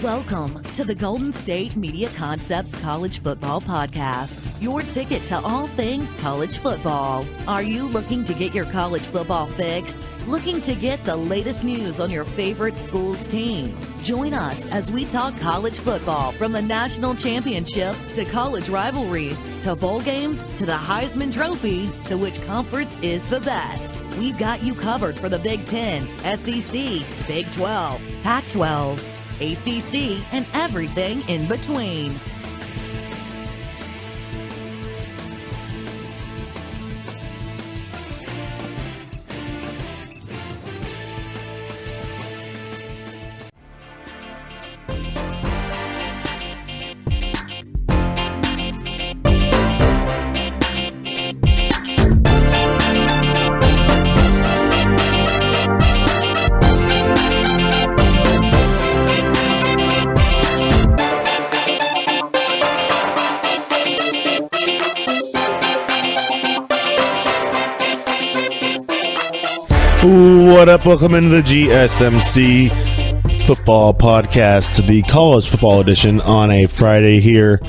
Welcome to the Golden State Media Concepts College Football Podcast, your ticket to all things college football. Are you looking to get your college football fix? Looking to get the latest news on your favorite school's team? Join us as we talk college football from the national championship to college rivalries to bowl games to the Heisman Trophy to which conference is the best. We've got you covered for the Big Ten, SEC, Big 12, Pac-12, ACC, and everything in between. What up? Welcome into the GSMC Football Podcast, the college football edition on a Friday here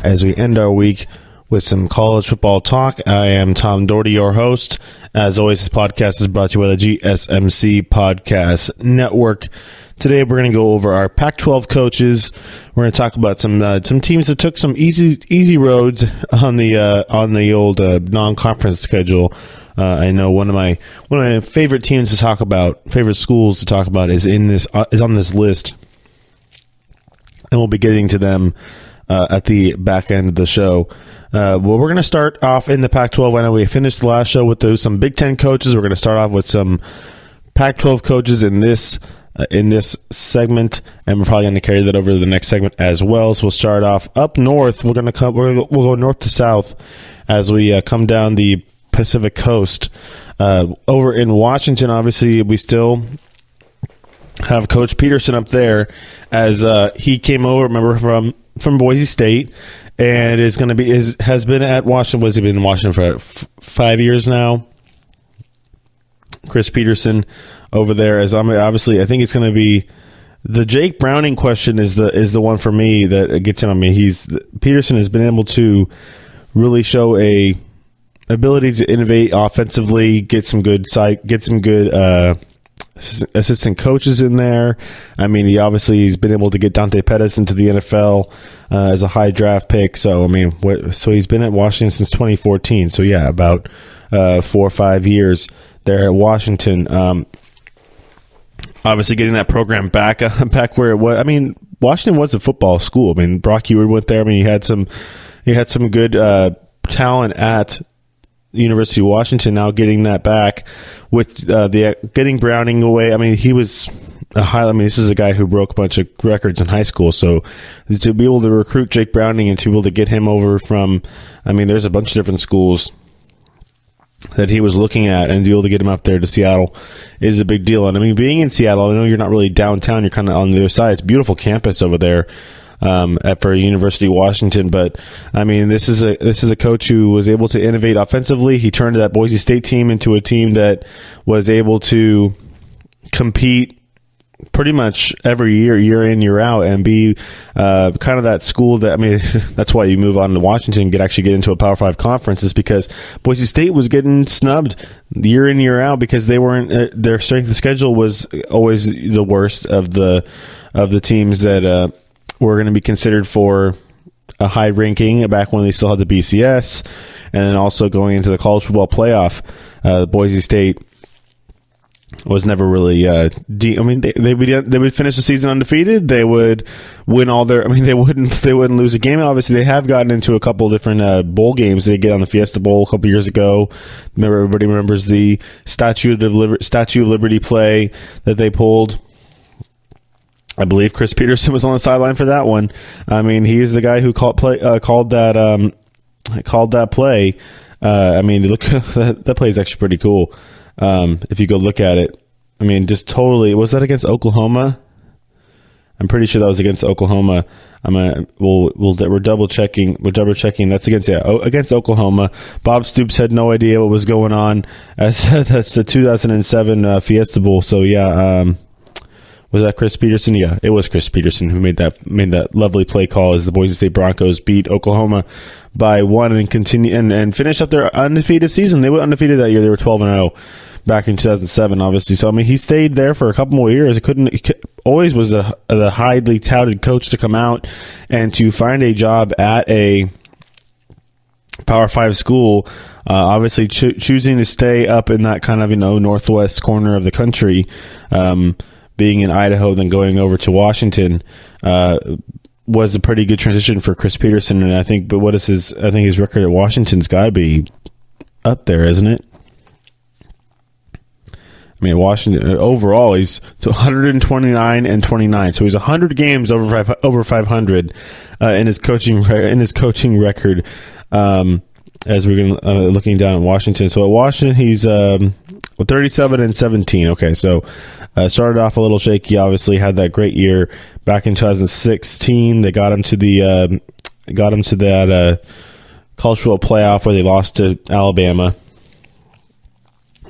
as we end our week with some college football talk. I am Tom Dougherty, your host. As always, this podcast is brought to you by the GSMC Podcast Network. Today, we're going to go over our Pac-12 coaches. We're going to talk about some teams that took some easy roads on the old non-conference schedule. I know one of my favorite teams to talk about, favorite schools to talk about, is on this list, and we'll be getting to them at the back end of the show. Well, we're going to start off in the Pac-12. I know we finished the last show with some Big Ten coaches. We're going to start off with some Pac-12 coaches in this segment, and we're probably going to carry that over to the next segment as well. So we'll start off up north. We'll go north to south as we come down the Pacific Coast. Over in Washington, obviously, we still have Coach Peterson up there as he came over, remember, from Boise State, and has been at Washington. Was he been in Washington for 5 years now? Chris Peterson over there, as obviously, I think it's going to be the Jake Browning question is the one for me that gets him. I mean, Peterson has been able to really show a ability to innovate offensively, get some good assistant coaches in there. I mean, he's been able to get Dante Pettis into the NFL as a high draft pick. So I mean, he's been at Washington since 2014. So yeah, about 4 or 5 years there at Washington. Obviously, getting that program back where it was. I mean, Washington was a football school. I mean, Brock Eward went there. I mean, he had some good talent at University of Washington. Now getting that back with getting Browning away. I mean, he was this is a guy who broke a bunch of records in high school. So to be able to recruit Jake Browning and to be able to get him over from, I mean, there's a bunch of different schools that he was looking at, and to be able to get him up there to Seattle is a big deal. And I mean, being in Seattle, I know you're not really downtown. You're kind of on the other side. It's a beautiful campus over there. For University of Washington, but I mean, this is a coach who was able to innovate offensively. He turned that Boise State team into a team that was able to compete pretty much every year in, year out, and be kind of that school that, I mean, that's why you move on to Washington and actually get into a Power 5 conference, is because Boise State was getting snubbed year in, year out because they weren't their strength of schedule was always the worst of the teams that were going to be considered for a high ranking back when they still had the BCS, and then also going into the college football playoff. Boise State was never really I mean, they would finish the season undefeated. They would win all their. I mean, they wouldn't lose a game. Obviously, they have gotten into a couple different bowl games. They get on the Fiesta Bowl a couple years ago. Remember, everybody remembers the Statue of Liberty play that they pulled. I believe Chris Peterson was on the sideline for that one. I mean, he is the guy who called that play. I mean, look, that play is actually pretty cool. If you go look at it, I mean, just totally. Was that against Oklahoma? I'm pretty sure that was against Oklahoma. We're double checking. That's against Oklahoma. Bob Stoops had no idea what was going on. That's the 2007 Fiesta Bowl. So yeah, Was that Chris Peterson? Yeah, it was Chris Peterson who made that lovely play call as the Boise State Broncos beat Oklahoma by 1 and continue and finish up their undefeated season. They were undefeated that year. They were 12-0 back in 2007, obviously. So I mean, he stayed there for a couple more years. He always was the highly touted coach to come out and to find a job at a Power 5 school. Obviously, choosing to stay up in that kind of northwest corner of the country. Being in Idaho, then going over to Washington, was a pretty good transition for Chris Peterson. And I think his record at Washington's got to be up there, isn't it? I mean, Washington overall, he's 129-29, so he's 100 games over 500 in his coaching record. As we're looking down at Washington, so at Washington, he's 37-17. Okay, so started off a little shaky. Obviously, had that great year back in 2016. They got him to that college football playoff where they lost to Alabama,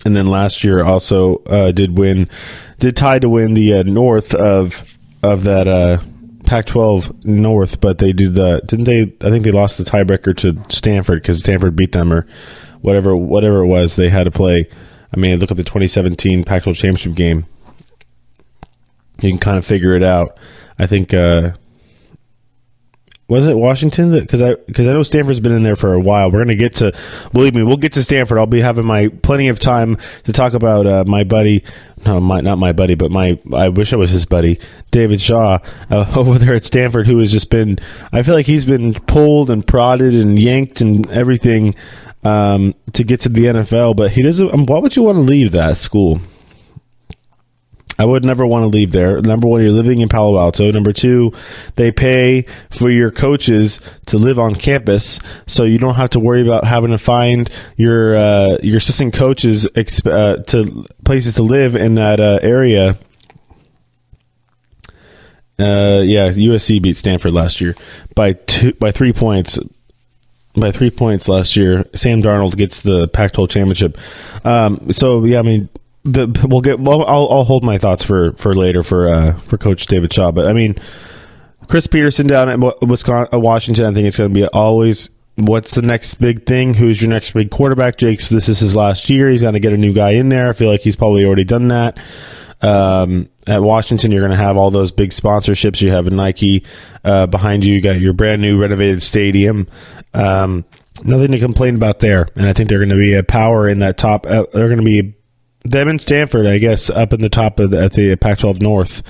and then last year also did tie to win the north of that Pac-12 North, but they didn't they? I think they lost the tiebreaker to Stanford because Stanford beat them or whatever it was. They had to play. I mean, look at the 2017 Pac-12 championship game. You can kind of figure it out. I think was it Washington? Because I know Stanford's been in there for a while. We're gonna get to, believe me, we'll get to Stanford. I'll be having plenty of time to talk about my buddy. No, not my buddy, but I wish I was his buddy, David Shaw, over there at Stanford, who has just been. I feel like he's been pulled and prodded and yanked and everything to get to the NFL, but he doesn't. Why would you want to leave that school? I would never want to leave there. Number one, you're living in Palo Alto. Number two, they pay for your coaches to live on campus, so you don't have to worry about having to find your assistant coaches to places to live in that area. USC beat Stanford last year by 3 points. By 3 points last year. Sam Darnold gets the Pac-12 championship. I mean. I'll hold my thoughts for later for Coach David Shaw, but I mean, Chris Peterson down at Washington, I think it's going to be always what's the next big thing? Who's your next big quarterback? This is his last year. He's going to get a new guy in there. I feel like he's probably already done that. At Washington, you're going to have all those big sponsorships. You have a Nike behind you. You got your brand new renovated stadium. Nothing to complain about there, and I think they're going to be a power in that top. They're going to be them and Stanford, I guess, up in the top at the Pac-12 North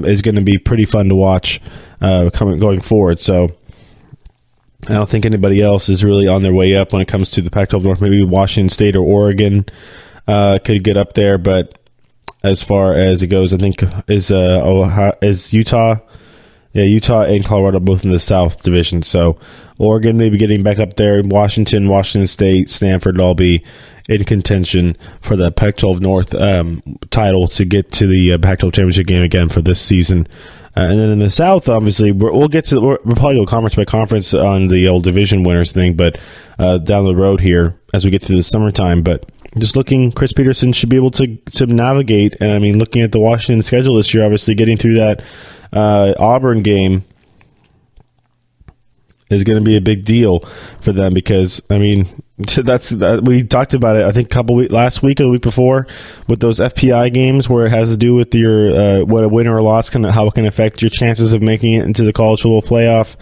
is going to be pretty fun to watch going forward. So I don't think anybody else is really on their way up when it comes to the Pac-12 North. Maybe Washington State or Oregon could get up there, but as far as it goes, I think is Utah. Yeah, Utah and Colorado both in the South Division. So Oregon maybe getting back up there. Washington State, Stanford will all be in contention for the Pac-12 North title to get to the Pac-12 championship game again for this season. And then in the South, obviously, we'll probably go conference by conference on the old division winners thing, but down the road here as we get through the summertime. But just Chris Peterson should be able to navigate. And I mean, looking at the Washington schedule this year, obviously getting through that Auburn game is going to be a big deal for them because, I mean, we talked about it, I think last week or the week before with those FPI games where it has to do with your what a win or a loss how it can affect your chances of making it into the college football playoff,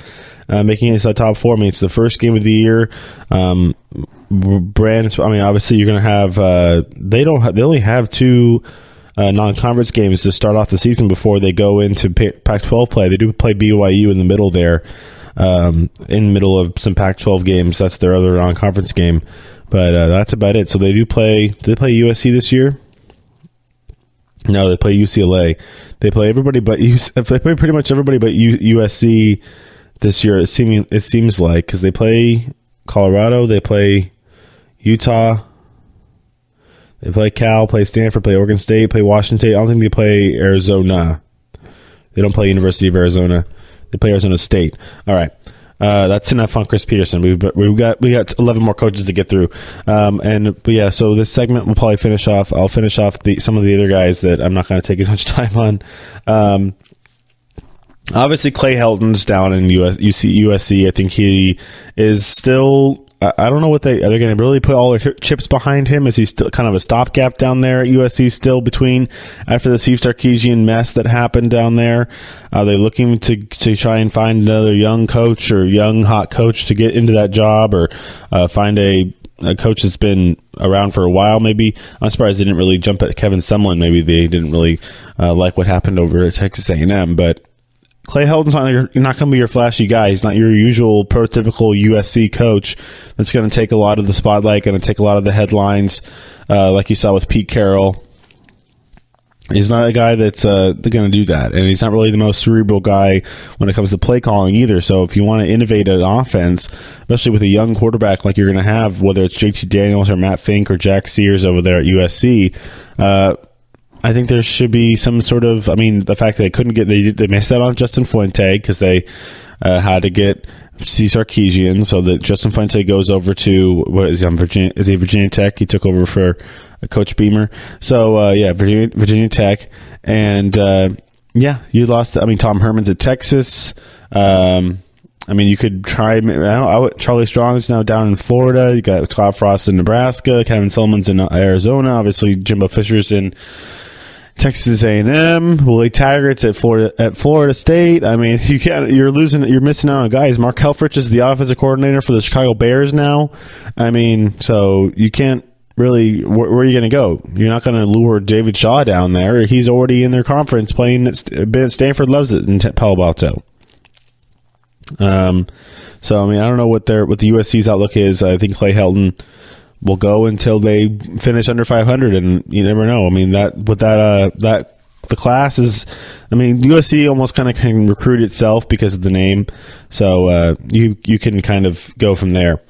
making it into the top four. I mean, it's the first game of the year. Obviously you're going to have they only have two non-conference games to start off the season before they go into Pac-12 play. They do play BYU in the middle there. In the middle of some Pac-12 games. That's their other non-conference game. But that's about it. So they do play... Did they play USC this year? No, they play UCLA. They play everybody but... They play pretty much everybody but USC this year, it seems like, because they play Colorado, they play Utah, they play Cal, play Stanford, play Oregon State, play Washington State. I don't think they play Arizona. They don't play University of Arizona. They play Arizona State. All right. That's enough on Chris Peterson. We got 11 more coaches to get through. So this segment will probably finish off. I'll finish off some of the other guys that I'm not going to take as much time on. Obviously, Clay Helton's down in USC. I think he is still. I don't know what are they going to really put all their chips behind him? Is he still kind of a stopgap down there at USC still between after the Steve Sarkisian mess that happened down there? Are they looking to try and find another young coach or young hot coach to get into that job, or find a coach that's been around for a while? Maybe I'm surprised they didn't really jump at Kevin Sumlin. Maybe they didn't really like what happened over at Texas A&M, but Clay Helton's not going to be your flashy guy. He's not your usual prototypical USC coach that's going to take a lot of the spotlight, going to take a lot of the headlines, like you saw with Pete Carroll. He's not a guy that's going to do that, and he's not really the most cerebral guy when it comes to play calling either. So if you want to innovate an offense, especially with a young quarterback like you're going to have, whether it's JT Daniels or Matt Fink or Jack Sears over there at USC, I think there should be some sort of. I mean, the fact that they couldn't get they missed out on Justin Fuente because they had to get Steve Sarkisian, so that Justin Fuente goes over to what is he on Virginia? Is he Virginia Tech? He took over for Coach Beamer. So Virginia Tech, and you lost. I mean, Tom Herman's at Texas. I mean, you could try. Charlie Strong's now down in Florida. You got Scott Frost in Nebraska. Kevin Sullivan's in Arizona. Obviously, Jimbo Fisher's in Texas A&M. Willie Taggart's at Florida State. I mean, you're missing out on guys. Mark Helfrich is the offensive coordinator for the Chicago Bears now. I mean, so you can't really. Where are you going to go? You're not going to lure David Shaw down there. He's already in their conference playing. Been at Stanford, loves it in Palo Alto. So I mean, I don't know what the USC's outlook is. I think Clay Helton will go until they finish under 500, and you never know. I mean, the class is. I mean, USC almost kind of can recruit itself because of the name, so you can kind of go from there.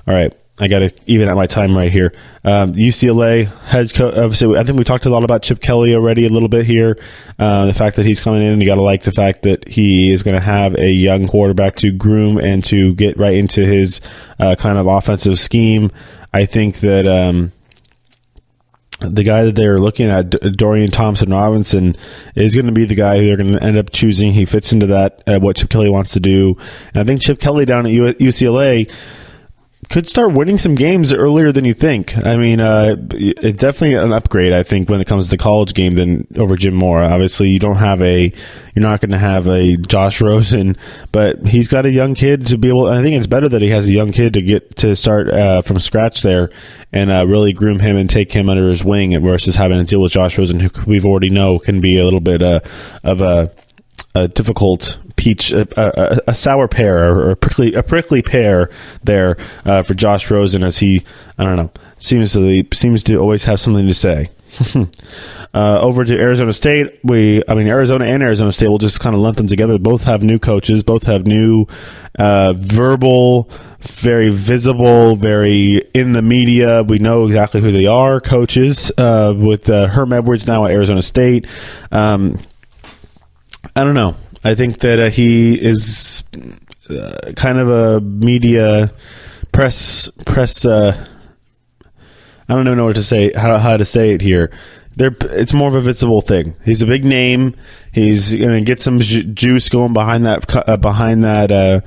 All right. I got to even out my time right here. UCLA head coach. Obviously, I think we talked a lot about Chip Kelly already a little bit here. The fact that he's coming in, you got to like the fact that he is going to have a young quarterback to groom and to get right into his kind of offensive scheme. I think that the guy that they're looking at, Dorian Thompson-Robinson, is going to be the guy who they're going to end up choosing. He fits into that, what Chip Kelly wants to do. And I think Chip Kelly down at UCLA could start winning some games earlier than you think. I mean, it's definitely an upgrade, I think, when it comes to the college game than over Jim Moore. Obviously, you're not going to have a Josh Rosen, but he's got a young kid to be able. I think it's better that he has a young kid to get to start from scratch there and really groom him and take him under his wing versus having to deal with Josh Rosen, who we've already know can be a little bit of a difficult peach, a sour pear, or a prickly pear there for Josh Rosen, as he, I don't know, seems to always have something to say. Over to Arizona State, Arizona and Arizona State, we'll just kind of lump them together. Both have new coaches, both have new verbal, very visible, very in the media. We know exactly who they are, coaches, with Herm Edwards now at Arizona State. I don't know. I think that he is kind of a media press. I don't even know what to say. How to say it here. It's more of a visible thing. He's a big name. He's going to get some juice going behind that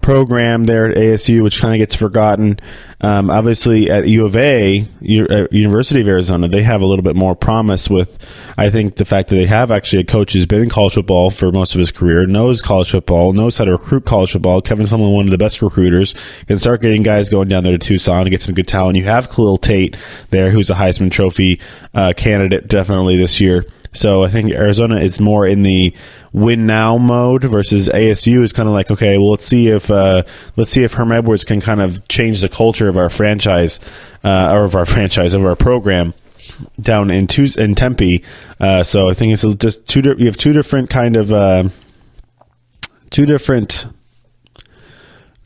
program there at ASU, which kind of gets forgotten. Obviously, at U of A, University of Arizona, they have a little bit more promise with, I think, the fact that they have actually a coach who's been in college football for most of his career, knows college football, knows how to recruit college football. Kevin Sumlin, one of the best recruiters, can start getting guys going down there to Tucson to get some good talent. You have Khalil Tate there, who's a Heisman Trophy candidate definitely this year. So I think Arizona is more in the win now mode versus ASU is kind of like, okay, well, let's see if Herm Edwards can kind of change the culture of our franchise, of our program down in Tempe. So I think it's just you have two different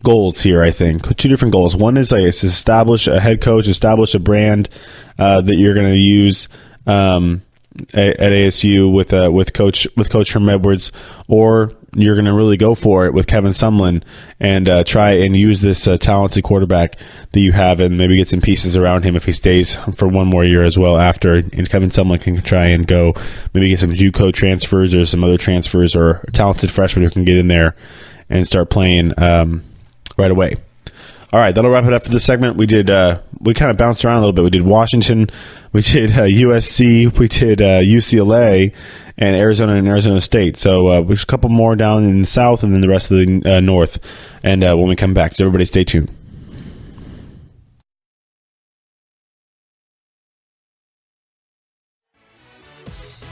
goals here. I think 2 different goals. One is like establish a head coach, establish a brand that you're going to use. at ASU with Coach Herm Edwards, or you're going to really go for it with Kevin Sumlin and try and use this talented quarterback that you have and maybe get some pieces around him if he stays for one more year as well after. And Kevin Sumlin can try and go maybe get some JUCO transfers or some other transfers or talented freshmen who can get in there and start playing right away. All right, that'll wrap it up for this segment. We kind of bounced around a little bit. We did Washington, we did USC, we did UCLA, and Arizona State. So there's a couple more down in the south and then the rest of the north. And when we come back, so everybody stay tuned.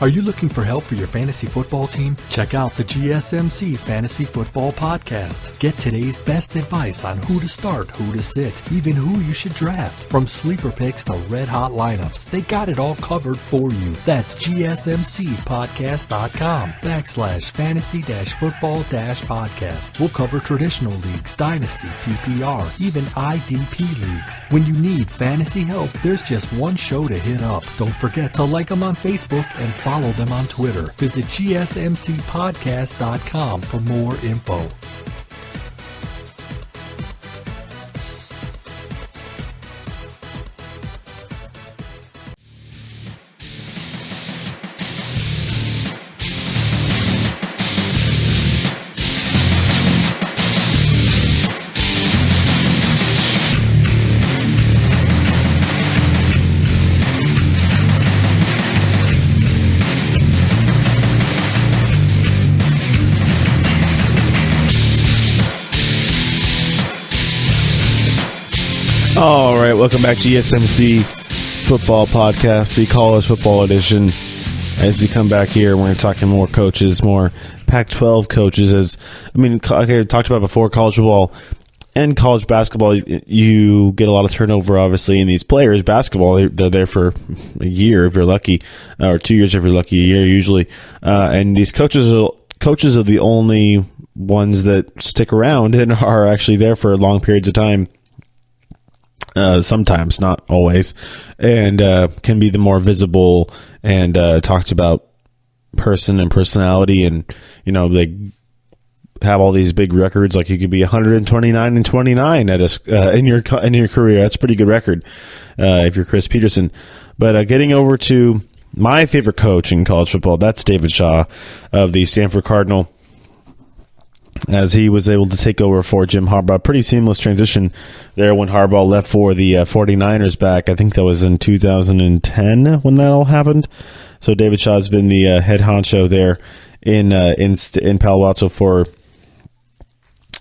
Are you looking for help for your fantasy football team? Check out the GSMC Fantasy Football Podcast. Get today's best advice on who to start, who to sit, even who you should draft. From sleeper picks to red-hot lineups, they got it all covered for you. That's gsmcpodcast.com/fantasy-football-podcast. We'll cover traditional leagues, dynasty, PPR, even IDP leagues. When you need fantasy help, there's just one show to hit up. Don't forget to like them on Facebook and follow them on Twitter. Visit gsmcpodcast.com for more info. All right, welcome back to GSMC Football Podcast, the college football edition. As we come back here, we're going to talk to more coaches, more Pac-12 coaches. Like I talked about before, college football and college basketball, you get a lot of turnover, obviously, in these players. Basketball, they're there for a year if you're lucky, or 2 years if you're lucky, a year usually. And these coaches are the only ones that stick around and are actually there for long periods of time. Sometimes, not always, and can be the more visible and talks about person and personality, and they have all these big records. Like you could be 129-29 in your career. That's a pretty good record if you're Chris Peterson. But getting over to my favorite coach in college football, that's David Shaw of the Stanford Cardinal, as he was able to take over for Jim Harbaugh. Pretty seamless transition there when Harbaugh left for the 49ers back. I think that was in 2010 when that all happened. So David Shaw's been the head honcho there in Palo Alto for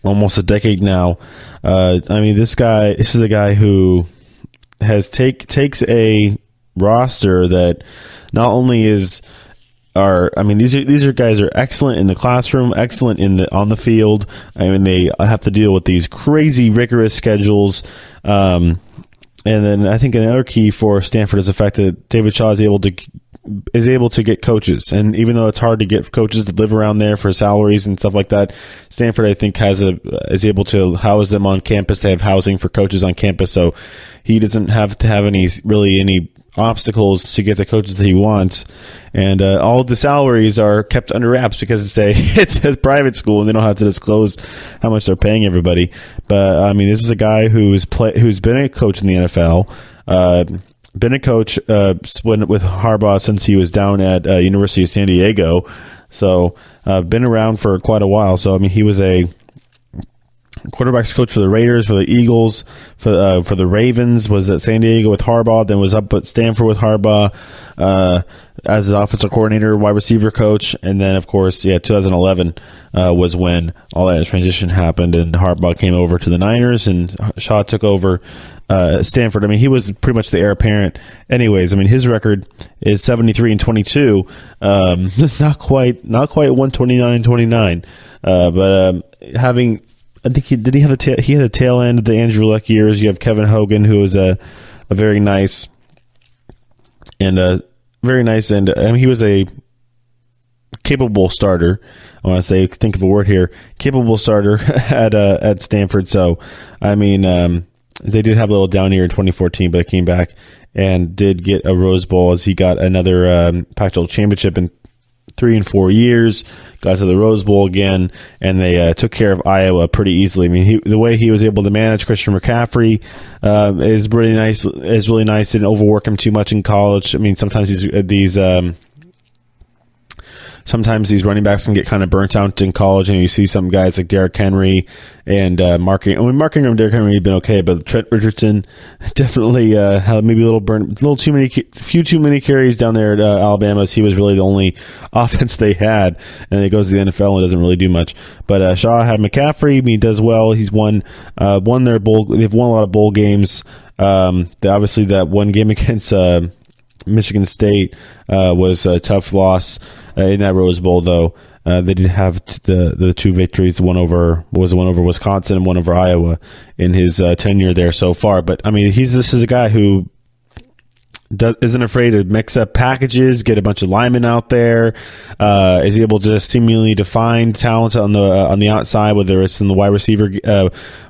almost a decade now. This is a guy who takes a roster that not only is these are guys are excellent in the classroom, excellent on the field. They have to deal with these crazy rigorous schedules. And then I think another key for Stanford is the fact that David Shaw is able to get coaches. And even though it's hard to get coaches to live around there for salaries and stuff like that, Stanford, I think, is able to house them on campus. They have housing for coaches on campus, so he doesn't have to have any obstacles to get the coaches that he wants, and all the salaries are kept under wraps because it's a private school and they don't have to disclose how much they're paying everybody. But this is a guy who's been a coach in the NFL, been a coach with Harbaugh since he was down at University of San Diego, so been around for quite a while. So he was a quarterbacks coach for the Raiders, for the Eagles, for the Ravens, was at San Diego with Harbaugh, then was up at Stanford with Harbaugh as his offensive coordinator, wide receiver coach, and then, of course, 2011 was when all that transition happened, and Harbaugh came over to the Niners, and Shaw took over Stanford. He was pretty much the heir apparent anyways. His record is 73-22, not quite 129-29, but having... I think he had the tail end of the Andrew Luck years. You have Kevin Hogan, who was a very nice and he was a capable starter. I want to think of a word here, capable starter at Stanford. So they did have a little down year in 2014, but they came back and did get a Rose Bowl as he got another Pac-12 championship in 3 and 4 years, got to the Rose Bowl again, and they took care of Iowa pretty easily. I mean, the way he was able to manage Christian McCaffrey is really nice. Didn't overwork him too much in college. I mean, sometimes these running backs can get kind of burnt out in college, and you see some guys like Derrick Henry and Mark Ingram. Derrick Henry had been okay, but Trent Richardson definitely had maybe a little too many carries down there at Alabama. As he was really the only offense they had, and he goes to the NFL and doesn't really do much. But Shaw had McCaffrey. I mean, he does well. He's won their bowl. They've won a lot of bowl games. Obviously, that one game against Michigan State was a tough loss in that Rose Bowl, though. They did have the two victories. One over Wisconsin and one over Iowa in his tenure there so far. But I mean, this is a guy who isn't afraid to mix up packages, get a bunch of linemen out there. Is able to seemingly to find talent on the outside, whether it's in the wide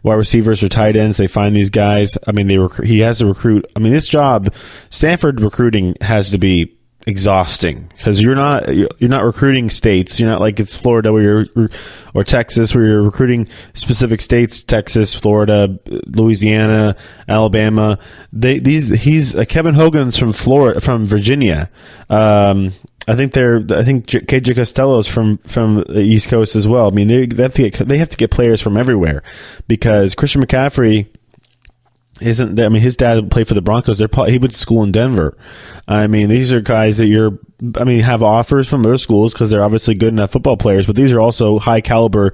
receivers or tight ends. They find these guys. I mean, he has to recruit. I mean, this job, Stanford recruiting has to be exhausting because you're not recruiting states. You're not like it's Florida or Texas where you're recruiting specific states: Texas, Florida, Louisiana, Alabama. He's Kevin Hogan's from Virginia. I think KJ Costello's from the East Coast as well. I mean, they have to get players from everywhere because Christian McCaffrey isn't there. I mean, his dad played for the Broncos. He went to school in Denver. I mean, these are guys that have offers from other schools because they're obviously good enough football players, but these are also high caliber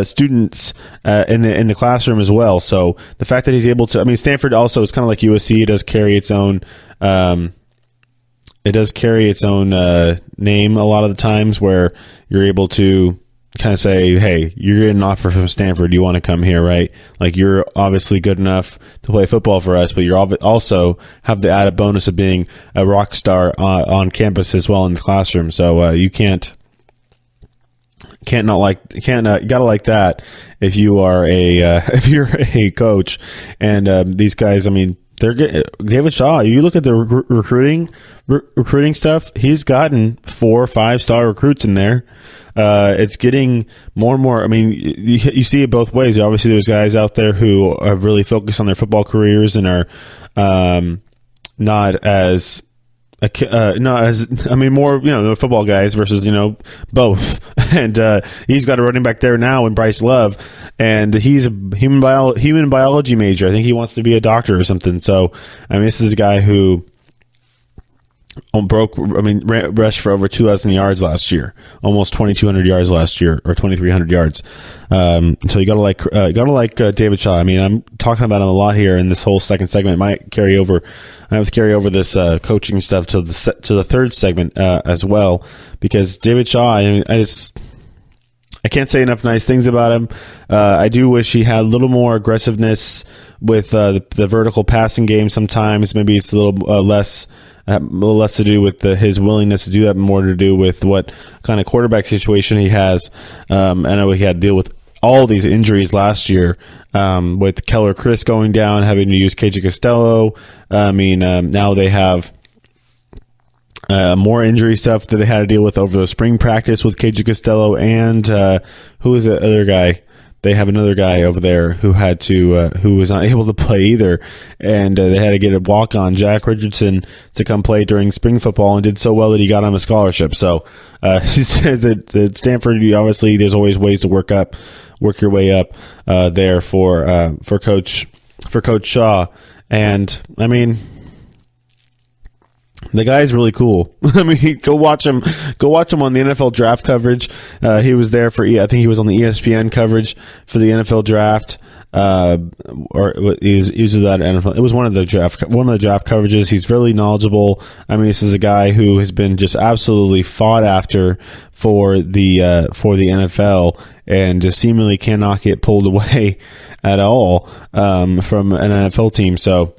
students in the classroom as well. So the fact that he's able to, I mean, Stanford also is kind of like USC. It does carry its own. Name a lot of the times where you're able to kind of say, hey, you're getting an offer from Stanford. You want to come here, right? Like, you're obviously good enough to play football for us, but you're also have the added bonus of being a rock star on campus as well in the classroom. So you you gotta like that if you are if you're a coach. And these guys, I mean, they're good. David Shaw, you look at the recruiting stuff, he's gotten 4 or 5-star recruits in there. It's getting more and more. I mean, you see it both ways. Obviously, there's guys out there who are really focused on their football careers and are not as more, the football guys versus, both. And he's got a running back there now in Bryce Love, and he's a human biology major. I think he wants to be a doctor or something. So, I mean, this is a guy who rushed for over 2,000 yards last year, almost 2,200 yards last year, or 2,300 yards. So you gotta like David Shaw. I mean, I'm talking about him a lot here in this whole second segment. It might carry over. I have to carry over this coaching stuff to the third segment as well, because David Shaw, I can't say enough nice things about him. I do wish he had a little more aggressiveness with the vertical passing game sometimes. Maybe it's a little less to do with his willingness to do that, more to do with what kind of quarterback situation he has. I know he had to deal with all these injuries last year, with Keller Chris going down, having to use KJ Costello. Now they have more injury stuff that they had to deal with over the spring practice with KJ Costello, and who is the other guy? They have another guy over there who who was not able to play either, and they had to get a walk-on, Jack Richardson, to come play during spring football, and did so well that he got him a scholarship. So he said that Stanford, obviously, there's always ways to work your way up there for Coach Shaw, and I mean, the guy's really cool. I mean, go watch him on the NFL draft coverage. He was there I think he was on the ESPN coverage for the NFL draft. Or he was that NFL. It was one of the draft coverages. He's really knowledgeable. I mean, this is a guy who has been just absolutely fought after for the NFL, and just seemingly cannot get pulled away at all from an NFL team. So.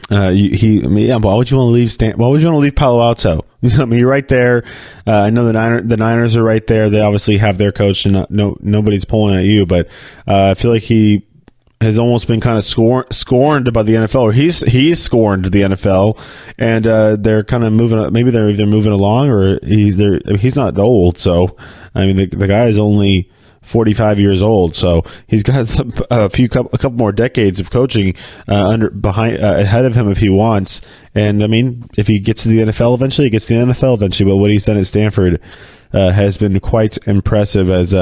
Why would you want to leave Why would you want to leave Palo Alto? I mean, you're right there. I know the Niners are right there. They obviously have their coach, and nobody's pulling at you. But I feel like he has almost been kind of scorned by the NFL, or he's scorned the NFL, and they're kind of moving. Maybe they're either moving along, or he's not old. So I mean, the guy is only 45 years old, so he's got a couple more decades of coaching ahead of him if he wants. And I mean, if he gets to the NFL eventually, he gets to the NFL eventually. But what he's done at Stanford has been quite impressive. As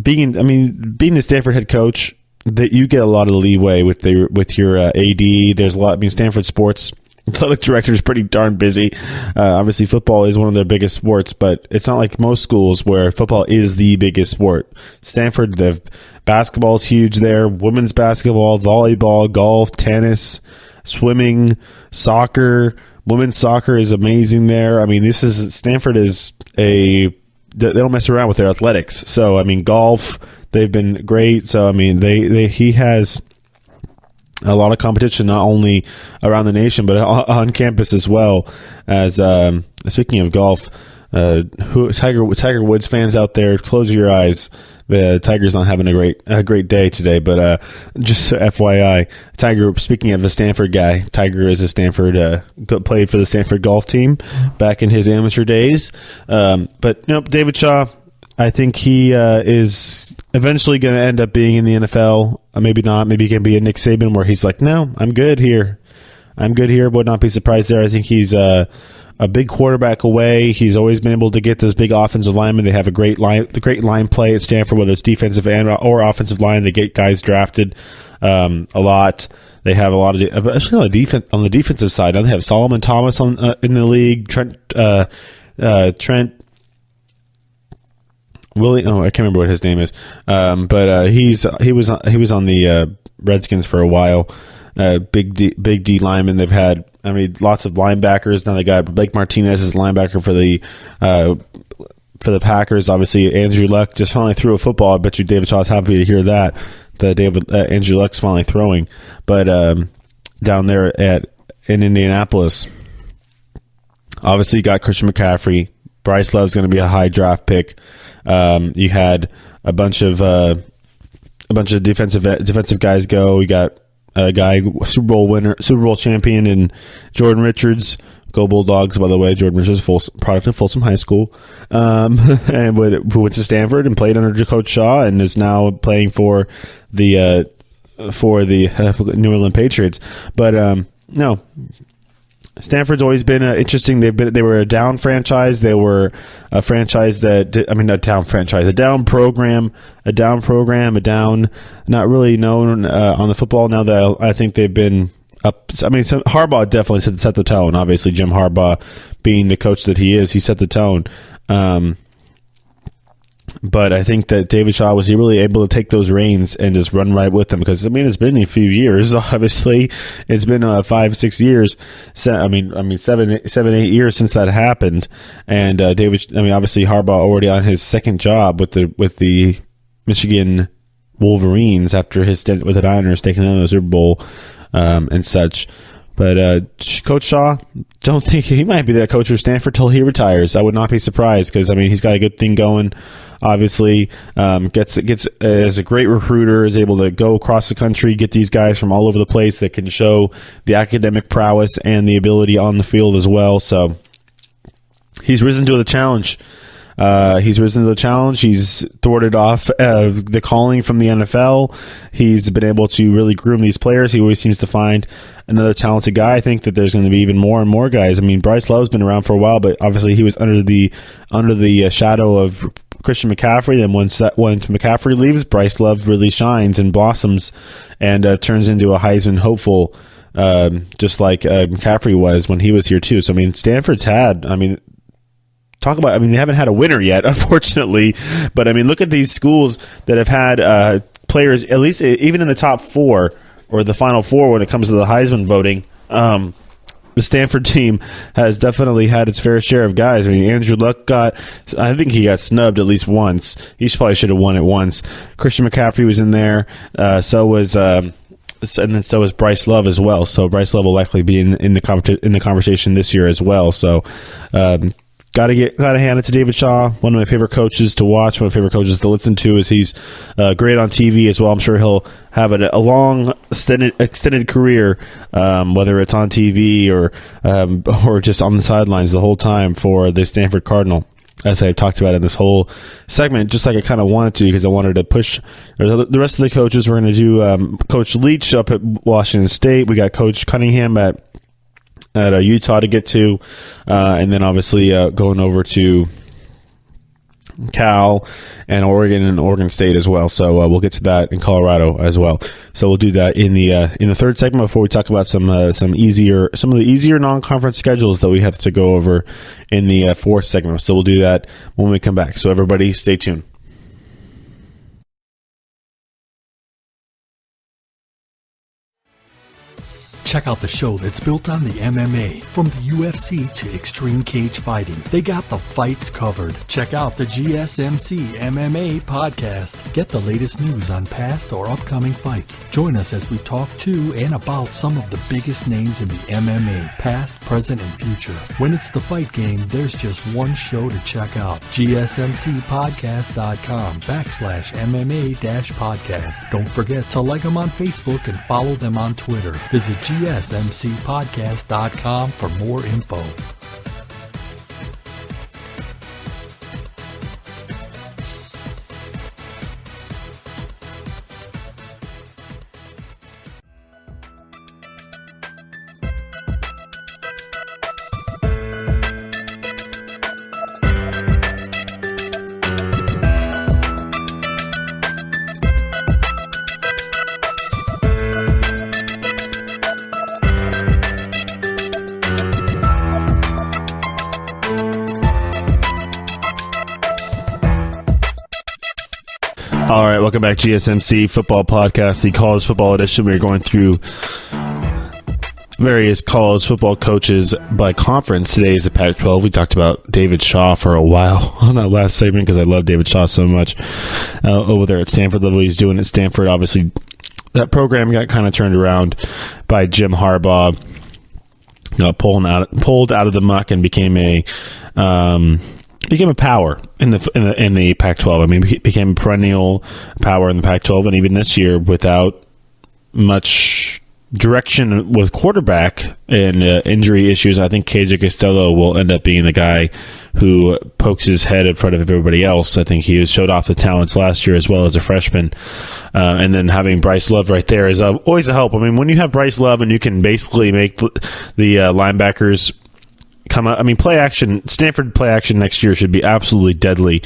being the Stanford head coach, that you get a lot of leeway with your AD. There's a lot. I mean, Stanford sports athletic director is pretty darn busy. Obviously, football is one of their biggest sports, but it's not like most schools where football is the biggest sport. Stanford, the basketball is huge there. Women's basketball, volleyball, golf, tennis, swimming, soccer. Women's soccer is amazing there. I mean, Stanford is they don't mess around with their athletics. So I mean, golf, they've been great. So I mean, he has a lot of competition, not only around the nation, but on campus as well. As speaking of golf, Tiger Woods fans out there, close your eyes. The Tiger's not having a great day today, but just FYI, Tiger. Speaking of a Stanford guy, Tiger is a Stanford played for the Stanford golf team back in his amateur days. But David Shaw, I think he is eventually going to end up being in the NFL. Maybe not. Maybe he can be a Nick Saban where he's like, no, I'm good here. Would not be surprised there. I think he's a big quarterback away. He's always been able to get those big offensive linemen. They have a great line play at Stanford, whether it's defensive and or offensive line. They get guys drafted a lot. They have a lot of, especially on the defensive side. Now they have Solomon Thomas in the league. Trent. Willie, I can't remember what his name is, but he was on the Redskins for a while. Big D lineman. They've had, lots of linebackers. Now they got Blake Martinez as linebacker for the Packers. Obviously, Andrew Luck just finally threw a football. I bet you David Shaw's happy to hear that. Andrew Luck's finally throwing, but down there in Indianapolis, obviously you got Christian McCaffrey. Bryce Love's going to be a high draft pick. You had a bunch of defensive guys go. You got a guy, Super Bowl champion, in Jordan Richards. Go Bulldogs, by the way. Jordan Richards, product of Folsom High School, and who went to Stanford and played under Coach Shaw, and is now playing for the New England Patriots. But no. Stanford's always been interesting. They were a down franchise. They were a franchise a down program, not really known on the football. Now that I think they've been up. Harbaugh definitely set the tone. Obviously, Jim Harbaugh, being the coach that he is, he set the tone. But I think that David Shaw, was he really able to take those reins and just run right with them? Because it's been a few years. Obviously, it's been 5-6 years. 7-8 years since that happened. And obviously Harbaugh already on his second job with the Michigan Wolverines after his stint with the Niners, taking them to the Super Bowl and such. But Coach Shaw, don't think he might be the coach of Stanford till he retires. I would not be surprised, because he's got a good thing going. Obviously, gets as a great recruiter, is able to go across the country, get these guys from all over the place that can show the academic prowess and the ability on the field as well. So he's risen to the challenge. He's thwarted off the calling from the NFL. He's been able to really groom these players. He always seems to find another talented guy. I think that there's going to be even more and more guys. Bryce Love's been around for a while, but obviously he was under the shadow of Christian McCaffrey. And once McCaffrey leaves, Bryce Love really shines and blossoms and turns into a Heisman hopeful, just like McCaffrey was when he was here too. So Stanford's had, talk about, they haven't had a winner yet, unfortunately. But look at these schools that have had players, at least even in the top four or the final four when it comes to the Heisman voting. The Stanford team has definitely had its fair share of guys. Andrew Luck I think he got snubbed at least once. He probably should have won it once. Christian McCaffrey was in there. So was Bryce Love as well. So Bryce Love will likely be in the conversation this year as well. So Got to hand it to David Shaw, one of my favorite coaches to watch, one of my favorite coaches to listen to. Is he's great on TV as well. I'm sure he'll have a long extended career, whether it's on TV or just on the sidelines the whole time for the Stanford Cardinal. As I talked about in this whole segment, just like I kind of wanted to, because I wanted to push the rest of the coaches. We're going to do Coach Leach up at Washington State. We got Coach Cunningham at Utah to get to, and then obviously going over to Cal and Oregon State as well. So we'll get to that in Colorado as well. So we'll do that in the third segment before we talk about some of the easier non-conference schedules that we have to go over in the fourth segment. So we'll do that when we come back. So everybody, stay tuned. Check out the show that's built on the MMA. From the UFC to extreme cage fighting, they got the fights covered. Check out the GSMC MMA Podcast. Get the latest news on past or upcoming fights. Join us as we talk to and about some of the biggest names in the MMA, past, present, and future. When it's the fight game, there's just one show to check out. GSMCpodcast.com/MMA-podcast. Don't forget to like them on Facebook and follow them on Twitter. Visit GSMCpodcast.com for more info. All right, welcome back, GSMC Football Podcast, the college football edition. We're going through various college football coaches by conference. Today is the Pac-12. We talked about David Shaw for a while on that last segment because I love David Shaw so much over there at Stanford. Love what he's doing at Stanford. Obviously, that program got kind of turned around by Jim Harbaugh, pulled out of the muck and became a power in the Pac-12. I mean, became a perennial power in the Pac-12, and even this year, without much direction with quarterback and injury issues, I think KJ Costello will end up being the guy who pokes his head in front of everybody else. I think he showed off the talents last year as well as a freshman, and then having Bryce Love right there is always a help. I mean, when you have Bryce Love and you can basically make the linebackers come out. I mean, play action. Stanford play action next year should be absolutely deadly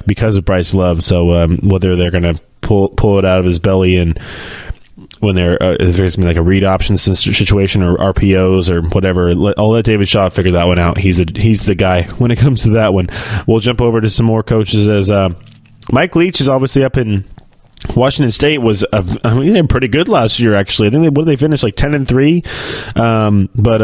because of Bryce Love. So whether they're going to pull it out of his belly and when if there's going to be like a read option situation or RPOs or whatever, I'll let David Shaw figure that one out. He's the guy when it comes to that one. We'll jump over to some more coaches as Mike Leach is obviously up in Washington State. They were pretty good last year, actually. I think they finished like 10-3. But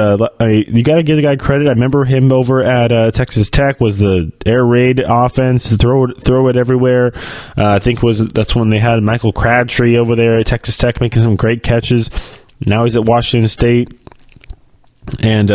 you got to give the guy credit. I remember him over at Texas Tech was the air raid offense, throw it everywhere. I think that's when they had Michael Crabtree over there at Texas Tech making some great catches. Now he's at Washington State. And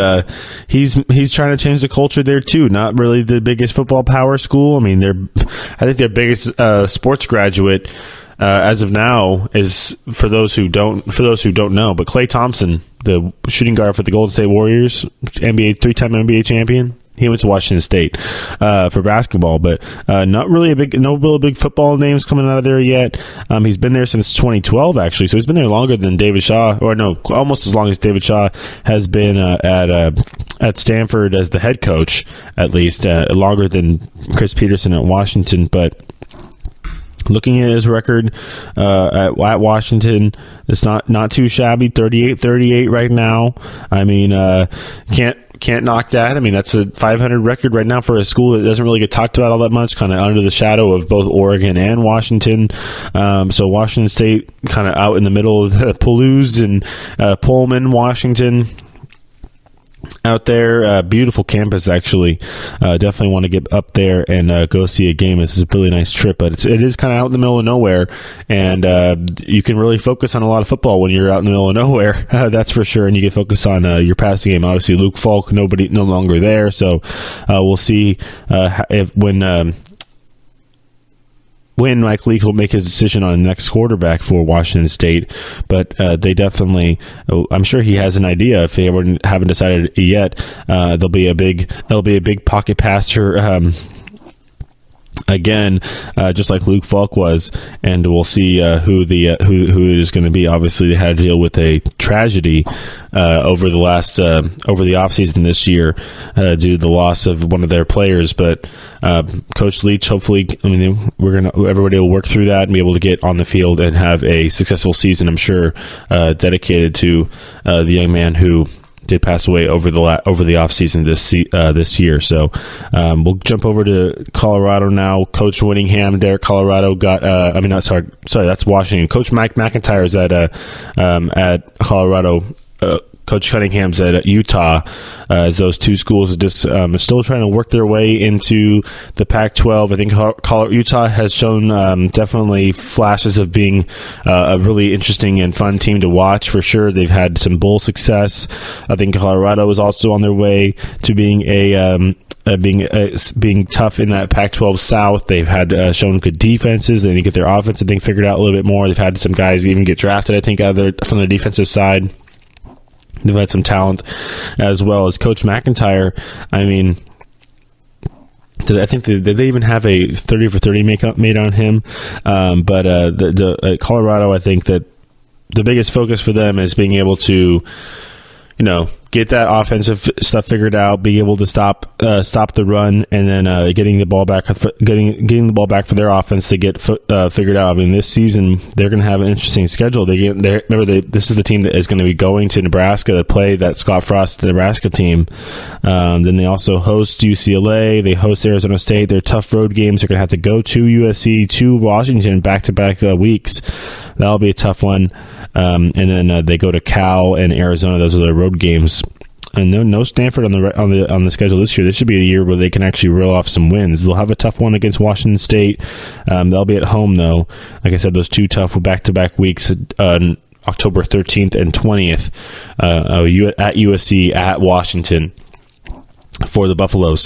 he's trying to change the culture there too. Not really the biggest football power school. I mean, I think their biggest sports graduate as of now is for those who don't know. But Klay Thompson, the shooting guard for the Golden State Warriors, three-time NBA champion. He went to Washington State for basketball, but not really no big football names coming out of there yet. He's been there since 2012, actually, so he's been there longer than David Shaw, or no, almost as long as David Shaw has been at Stanford as the head coach, at least longer than Chris Peterson at Washington. But looking at his record at Washington, it's not too shabby. 38-38 right now. I mean, can't knock that. I mean, that's a 500 record right now for a school that doesn't really get talked about all that much, kind of under the shadow of both Oregon and Washington. So Washington State kind of out in the middle of Palouse and Pullman, Washington. out there. Beautiful campus, actually. Definitely want to get up there and go see a game. This is a really nice trip, but it is kind of out in the middle of nowhere, and you can really focus on a lot of football when you're out in the middle of nowhere. That's for sure, and you can focus on your passing game. Obviously, Luke Falk, no longer there, so we'll see when Mike Leake will make his decision on the next quarterback for Washington State. But they definitely, I'm sure he has an idea. If they haven't decided yet, there'll be a big pocket passer again, just like Luke Falk was, and we'll see who it is going to be. Obviously, they had to deal with a tragedy over the offseason this year due to the loss of one of their players. But Coach Leach, hopefully, everybody will work through that and be able to get on the field and have a successful season. I'm sure dedicated to the young man who did pass away over the offseason this year. So we'll jump over to Colorado now. Coach Whittingham there, Colorado got. That's Washington. Coach Mike McIntyre is at Colorado. Coach Cunningham's at Utah, as those two schools are just still trying to work their way into the Pac-12. I think Utah has shown definitely flashes of being a really interesting and fun team to watch for sure. They've had some bowl success. I think Colorado is also on their way to being being tough in that Pac-12 South. They've had shown good defenses. They need to get their offense, I think, figured out a little bit more. They've had some guys even get drafted, I think, from the defensive side. They've had some talent as well as Coach McIntyre. I mean, I think did they even have a 30 for 30 made on him? But Colorado, I think that the biggest focus for them is being able to, get that offensive stuff figured out, be able to stop the run, and then getting the ball back for their offense to get figured out. I mean, this season they're going to have an interesting schedule. This is the team that is going to be going to Nebraska to play that Scott Frost Nebraska team. Then they also host UCLA. They host Arizona State. They're tough road games. They're going to have to go to USC, to Washington, back-to-back weeks. That'll be a tough one. And then they go to Cal and Arizona. Those are their road games. And no Stanford on the schedule this year. This should be a year where they can actually reel off some wins. They'll have a tough one against Washington State. They'll be at home though. Like I said, those two tough back-to-back weeks. October 13th and 20th at USC, at Washington, for the Buffaloes.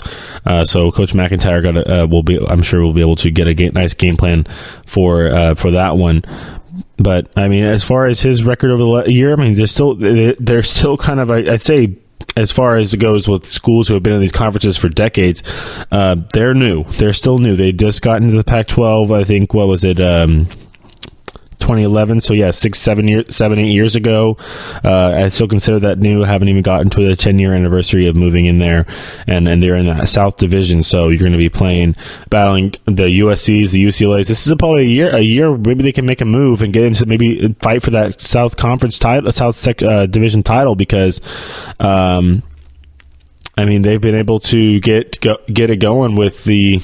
So Coach McIntyre I'm sure will be able to get a nice game plan for that one. But I mean, as far as his record over the year, I mean, they're still kind of, I'd say, as far as it goes with schools who have been in these conferences for decades, they're new. They're still new. They just got into the Pac-12. I think, what was it? 2011, so yeah, 8 years ago. I still consider that new. Haven't even gotten to the 10-year anniversary of moving in there, and they're in the South Division, so you're going to be battling the USCs, the UCLAs. This is probably a year maybe they can make a move and get into, maybe fight for that South Conference title, Division title, because I mean, they've been able to get it going with the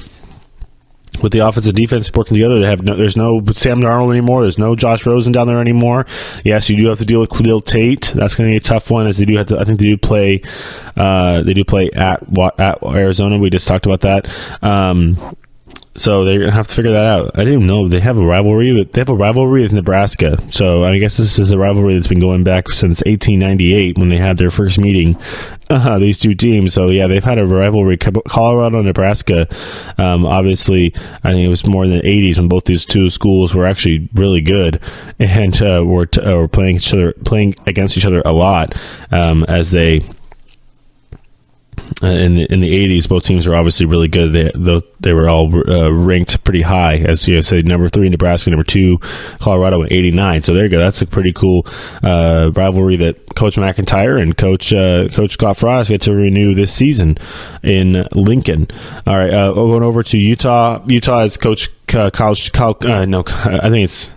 offensive defense working together. There's no Sam Darnold anymore. There's no Josh Rosen down there anymore. Yes, you do have to deal with Khalil Tate. That's going to be a tough one, as they do have to. I think they do play at Arizona. We just talked about that. So they're going to have to figure that out. I didn't even know they have a rivalry. They have a rivalry with Nebraska. So I guess this is a rivalry that's been going back since 1898 when they had their first meeting, these two teams. So yeah, they've had a rivalry. Colorado and Nebraska, obviously, I think it was more in the 80s when both these two schools were actually really good and were playing against each other a lot, as they... In the 80s, both teams were obviously really good. They were all ranked pretty high, as you say, number 3 Nebraska, number 2 Colorado in 89. So there you go. That's a pretty cool rivalry that Coach McIntyre and Coach Scott Frost get to renew this season in Lincoln. All right, going over to Utah. Utah is Coach I think it's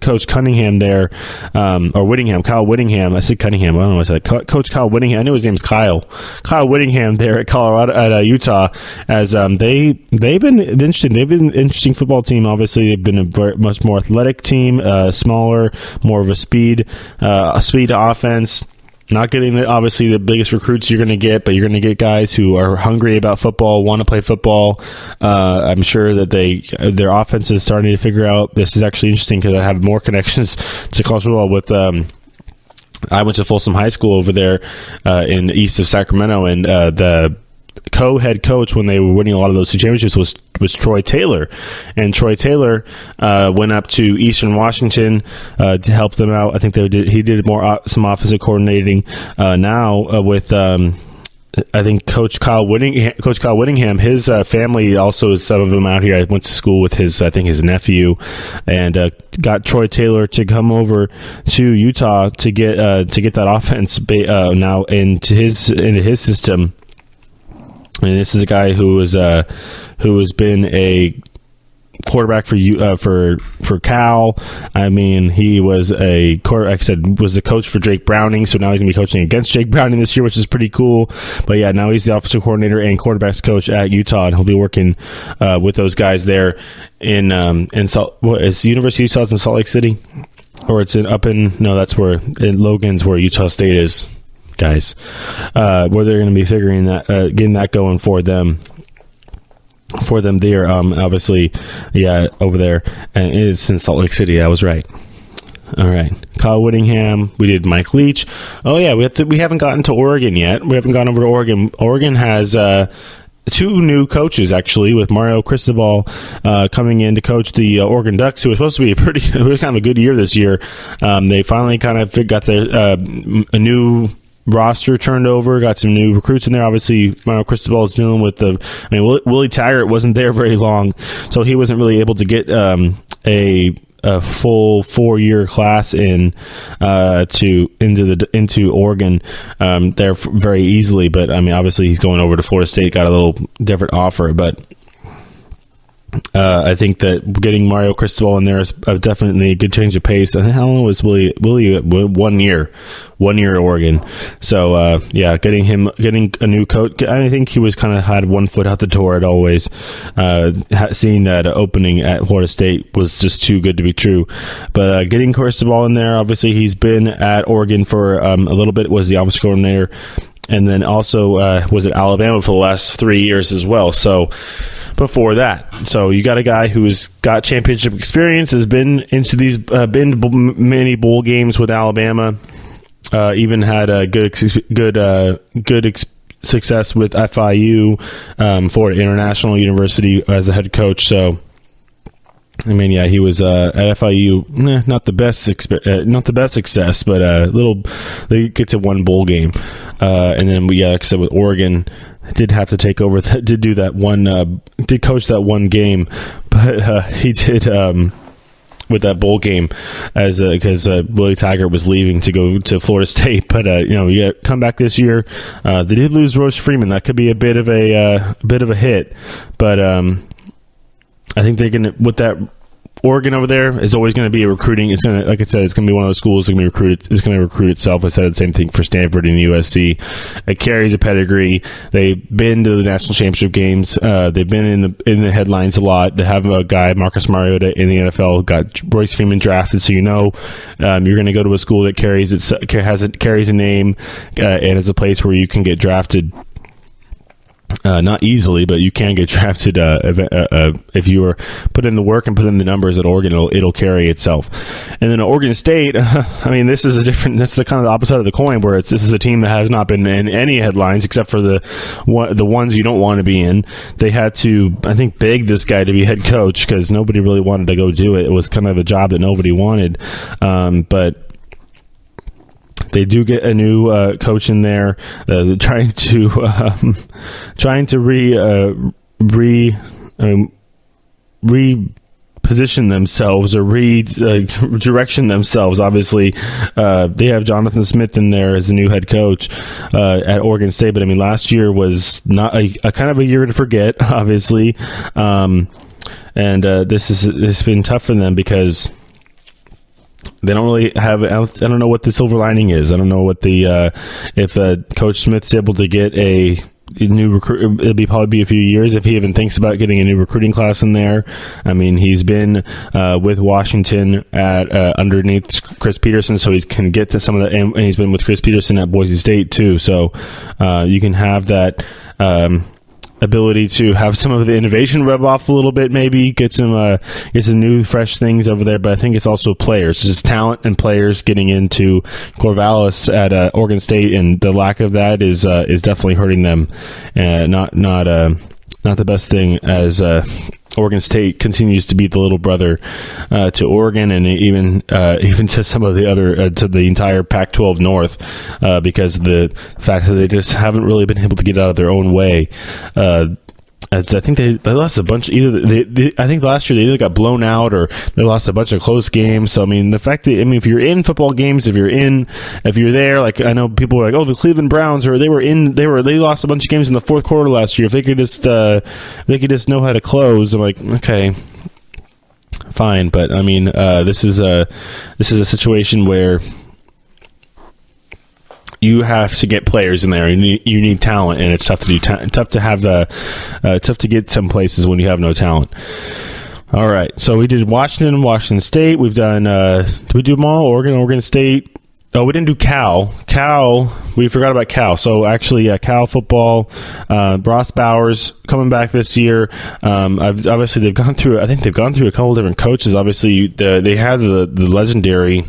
Coach Cunningham there, or Whittingham, Kyle Whittingham. I said Cunningham. I don't know what I said. Coach Kyle Whittingham. I know his name's Kyle. Kyle Whittingham there at Colorado, at Utah, as they've been interesting. They've been an interesting football team. Obviously, they've been a much more athletic team, smaller, more of a speed offense. Not getting obviously the biggest recruits you're going to get, but you're going to get guys who are hungry about football, want to play football. I'm sure that their offense is starting to figure out. This is actually interesting because I have more connections to college football with. I went to Folsom High School over there in the east of Sacramento, and the co-head coach when they were winning a lot of those two championships was Troy Taylor, and Troy Taylor went up to Eastern Washington to help them out. I think he did some offensive coordinating now with I think Coach Kyle Whittingham. His family also is some of them out here. I went to school with his nephew, and got Troy Taylor to come over to Utah to get that offense now into his system. And this is a guy who has been a quarterback for Cal. I mean, he was a coach for Jake Browning, so now he's gonna be coaching against Jake Browning this year, which is pretty cool. But yeah, now he's the offensive coordinator and quarterbacks coach at Utah, and he'll be working with those guys there in University of Utah's in Salt Lake City, or it's that's where in Logan's where Utah State is. Guys, where they're going to be figuring that, getting that going for them there. Obviously, yeah, over there, and it's in Salt Lake City. I was right. All right, Kyle Whittingham. We did Mike Leach. Oh yeah, we haven't gotten to Oregon yet. We haven't gone over to Oregon. Oregon has two new coaches, actually, with Mario Cristobal coming in to coach the Oregon Ducks, who was supposed to be it was kind of a good year this year. They finally kind of got their a new roster turned over, got some new recruits in there. Obviously, Mario Cristobal is dealing with Willie Taggart wasn't there very long, so he wasn't really able to get a full 4-year class into Oregon there very easily. But I mean, obviously, he's going over to Florida State, got a little different offer, but. I think that getting Mario Cristobal in there is definitely a good change of pace. And how long was Willie? 1 year at Oregon. So getting a new coach. I think he was kind of had one foot out the door. It always seeing that opening at Florida State was just too good to be true. But getting Cristobal in there, obviously he's been at Oregon for a little bit. Was the offensive coordinator, and then also was at Alabama for the last 3 years as well. So. Before that, so you got a guy who's got championship experience, has been into these been to many bowl games with Alabama, even had a good success with FIU, Florida International University, as a head coach. So, I mean, yeah, he was at FIU, not the best success, but they get to one bowl game, and then like I said, with Oregon. Did have to take over. Did do that one. Did coach that one game, but he did with that bowl game because Willie Taggart was leaving to go to Florida State. But you come back this year. They did lose Rose Freeman. That could be a bit of a hit. But I think they're gonna with that. Oregon over there is always going to be a recruiting. It's going to, like I said, it's going to be one of those schools that's going to be recruited. It's going to recruit itself. I said the same thing for Stanford and USC. It carries a pedigree. They've been to the national championship games. They've been in the headlines a lot. To have a guy, Marcus Mariota, in the NFL, got Royce Freeman drafted, so you're going to go to a school that carries a name and is a place where you can get drafted. Not easily, but you can get drafted if you are put in the work and put in the numbers at Oregon. It'll carry itself. And then Oregon State, I mean, that's the kind of the opposite of the coin, where this is a team that has not been in any headlines except for the ones you don't want to be in. They had to, I think, beg this guy to be head coach because nobody really wanted to go do it. It was kind of a job that nobody wanted, but. They do get a new coach in there, trying to reposition themselves or redirection themselves. Obviously, they have Jonathan Smith in there as the new head coach at Oregon State. But I mean, last year was not a kind of a year to forget, obviously, and this has been tough for them because. They don't really have. I don't know what the silver lining is. I don't know what if Coach Smith's able to get a it'll probably be a few years if he even thinks about getting a new recruiting class in there. I mean, he's been with Washington at underneath Chris Peterson, so he can get to some of the, and he's been with Chris Peterson at Boise State too. So you can have that ability to have some of the innovation rub off a little bit, maybe get some new fresh things over there. But I think it's also players, it's just talent and players getting into Corvallis at Oregon State, and the lack of that is definitely hurting them. Not the best thing as Oregon State continues to be the little brother to Oregon, and even to some of the other to the entire Pac-12 North, because of the fact that they just haven't really been able to get out of their own way. I think they lost a bunch. I think last year they either got blown out or they lost a bunch of close games. So I mean, the fact that if you're in football games, if you're there, like I know people are like, oh, the Cleveland Browns, or they lost a bunch of games in the fourth quarter last year. If they could just know how to close, I'm like, okay, fine. But I mean, this is a situation where you have to get players in there. You need talent, and it's tough to do. Tough to get some places when you have no talent. All right, so we did Washington State. We've done. Did we do them all? Oregon State. Oh, we didn't do Cal. We forgot about Cal. So actually, Cal football. Ross Bowers coming back this year. Obviously they've gone through. I think they've gone through a couple different coaches. Obviously, they had the legendary.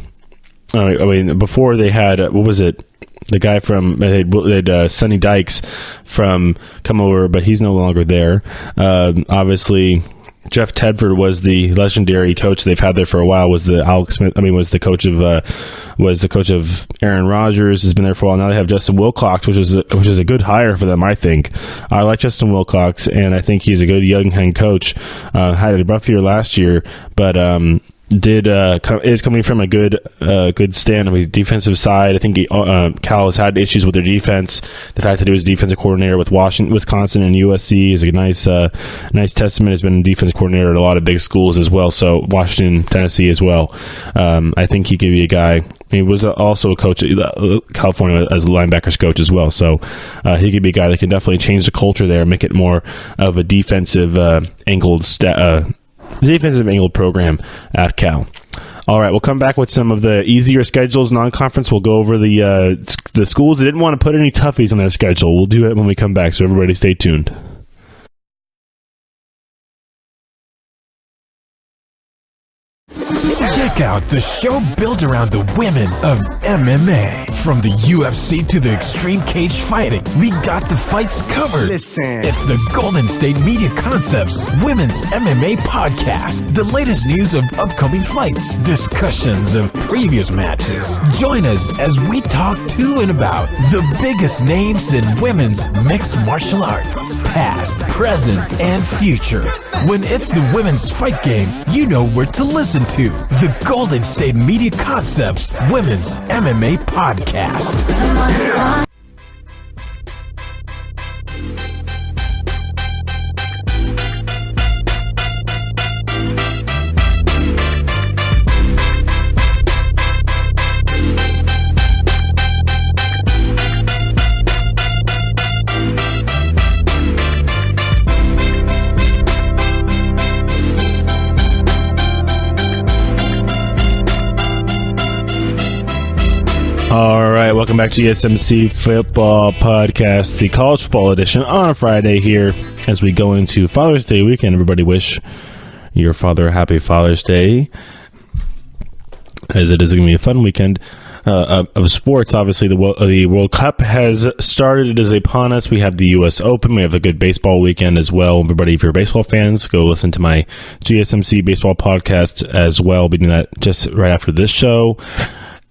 I mean, before they had what was it? The guy from they had Sonny Dykes from come over, but he's no longer there. Obviously, Jeff Tedford was the legendary coach they've had there for a while. Was the coach of Aaron Rodgers. Has been there for a while. Now they have Justin Wilcox, which is a good hire for them. I think I like Justin Wilcox, and I think he's a good young head coach. Had a rough year last year, but is coming from a good stand on the defensive side. I think Cal has had issues with their defense. The fact that he was a defensive coordinator with Wisconsin and USC is a nice testament. Has been a defensive coordinator at a lot of big schools as well. So Washington, Tennessee as well. I think he could be a guy. He was also a coach at California as a linebackers coach as well. So he could be a guy that can definitely change the culture there, make it more of a defensive angled program at Cal. All right, we'll come back with some of the easier schedules, non-conference. We'll go over the schools that didn't want to put any toughies on their schedule. We'll do it when we come back, so everybody stay tuned. Check out the show built around the women of MMA. From the UFC to the extreme cage fighting, we got the fights covered. Listen. It's the Golden State Media Concepts Women's MMA Podcast. The latest news of upcoming fights, discussions of previous matches. Join us as we talk to and about the biggest names in women's mixed martial arts, past, present, and future. When it's the women's fight game, you know where to listen to. The Golden State Media Concepts Women's MMA Podcast. All right, welcome back to GSMC Football Podcast, the college football edition on a Friday here as we go into Father's Day weekend. Everybody wish your father a happy Father's Day, as it is going to be a fun weekend of sports. Obviously, the World Cup has started. It is upon us. We have the U.S. Open. We have a good baseball weekend as well. Everybody, if you're baseball fans, go listen to my GSMC Baseball Podcast as well. I'll be doing that just right after this show.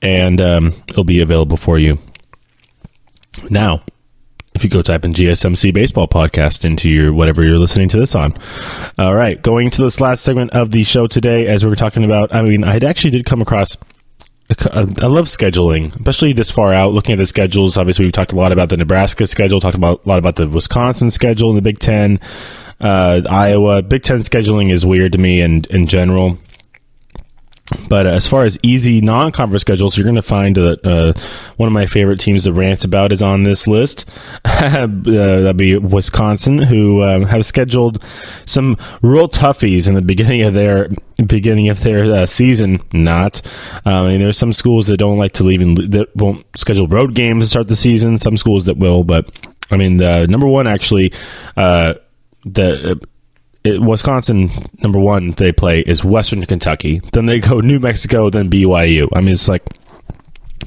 And it'll be available for you. Now, if you go type in GSMC Baseball Podcast into your whatever you're listening to this on. All right, going to this last segment of the show today, as we were talking about, I actually did come across, I love scheduling, especially this far out, looking at the schedules. Obviously, we talked a lot about the Nebraska schedule, talked about a lot about the Wisconsin schedule in the Big Ten, Iowa. Big Ten scheduling is weird to me in general. But as far as easy non-conference schedules, you're going to find that one of my favorite teams to rant about is on this list. That'd be Wisconsin, who have scheduled some real toughies in the beginning of their season. There's some schools that don't like to leave that won't schedule road games to start the season. Some schools that will, but the number one actually, Wisconsin, number one they play is Western Kentucky. Then they go New Mexico, then BYU. It's like,